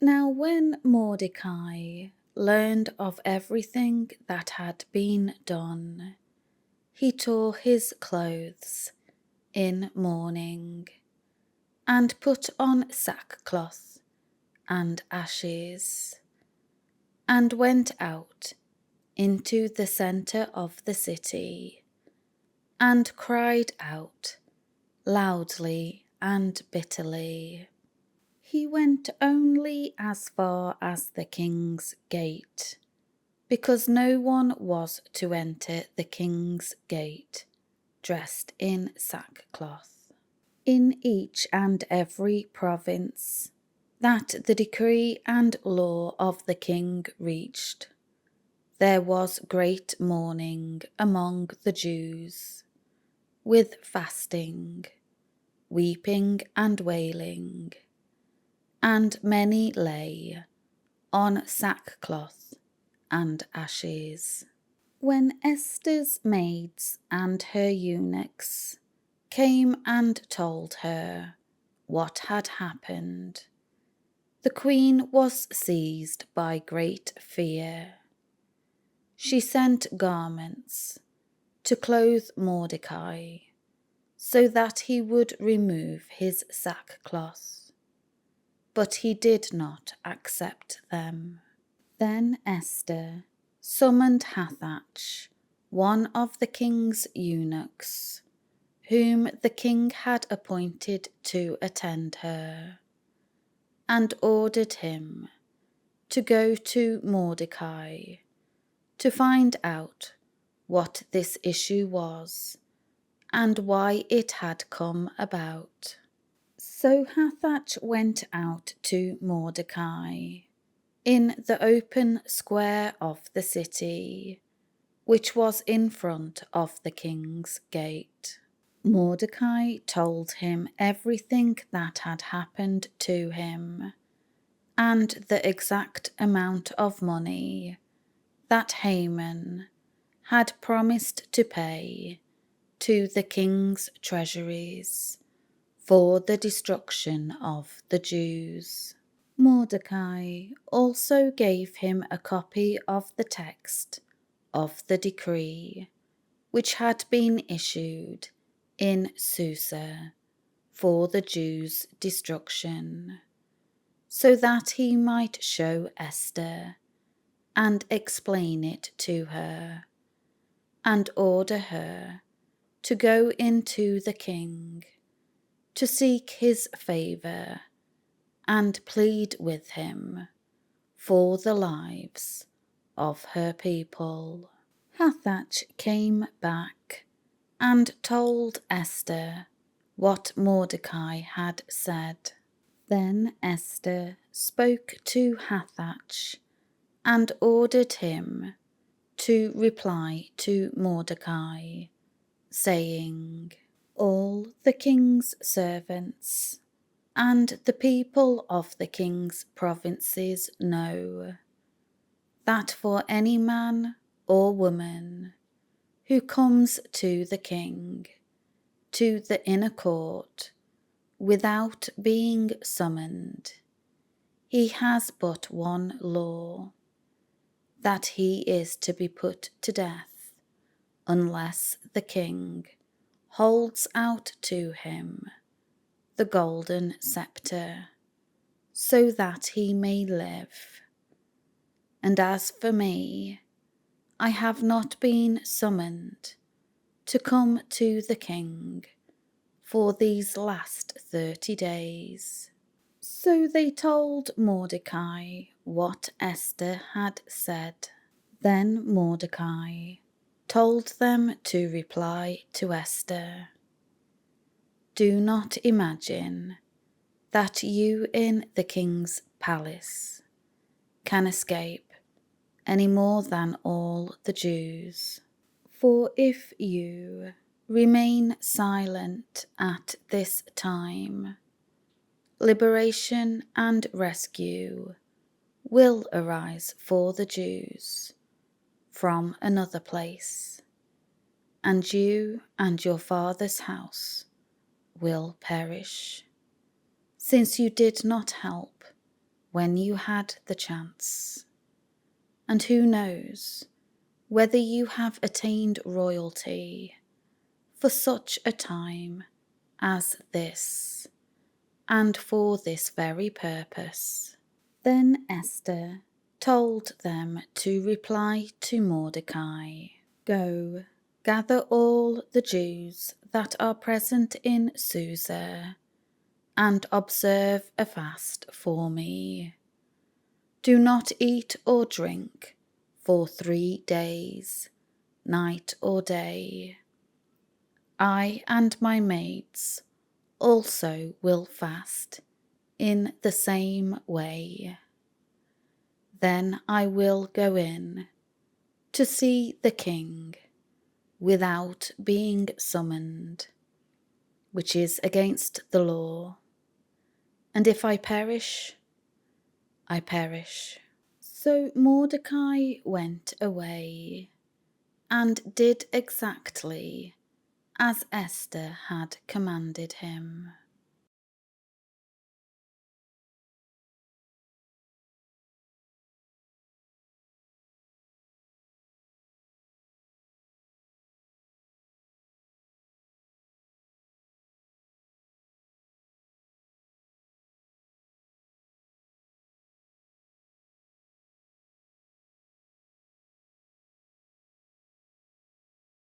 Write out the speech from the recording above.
Now when Mordecai learned of everything that had been done, he tore his clothes in mourning, and put on sackcloth and ashes, and went out into the centre of the city, and cried out loudly and bitterly. He went only as far as the king's gate, because no one was to enter the king's gate dressed in sackcloth. In each and every province that the decree and law of the king reached, there was great mourning among the Jews, with fasting, weeping and wailing, and many lay on sackcloth and ashes. When Esther's maids and her eunuchs came and told her what had happened, the queen was seized by great fear. She sent garments to clothe Mordecai, so that he would remove his sackcloth. But he did not accept them. Then Esther summoned Hathach, one of the king's eunuchs, whom the king had appointed to attend her, and ordered him to go to Mordecai to find out what this issue was and why it had come about. So Hathach went out to Mordecai in the open square of the city, which was in front of the king's gate. Mordecai told him everything that had happened to him, and the exact amount of money that Haman had promised to pay to the king's treasuries for the destruction of the Jews. Mordecai also gave him a copy of the text of the decree which had been issued in Susa for the Jews' destruction, so that he might show Esther and explain it to her, and order her to go into the king to seek his favour and plead with him for the lives of her people. Hathach came back and told Esther what Mordecai had said. Then Esther spoke to Hathach and ordered him to reply to Mordecai, saying, "All the king's servants and the people of the king's provinces know that for any man or woman who comes to the king, to the inner court, without being summoned, he has but one law, that he is to be put to death, unless the king holds out to him the golden scepter, so that he may live. And as for me, I have not been summoned to come to the king for these last 30 days. So they told Mordecai what Esther had said. Then Mordecai told them to reply to Esther, "Do not imagine that you in the king's palace can escape any more than all the Jews. For if you remain silent at this time, liberation and rescue will arise for the Jews from another place, and you and your father's house will perish, since you did not help when you had the chance. And who knows whether you have attained royalty for such a time as this, and for this very purpose. Then Esther told them to reply to Mordecai, "Go, gather all the Jews that are present in Susa, and observe a fast for me. Do not eat or drink for 3 days, night or day. I and my maids also will fast in the same way. Then I will go in to see the king without being summoned, which is against the law. And if I perish, I perish." So Mordecai went away and did exactly as Esther had commanded him.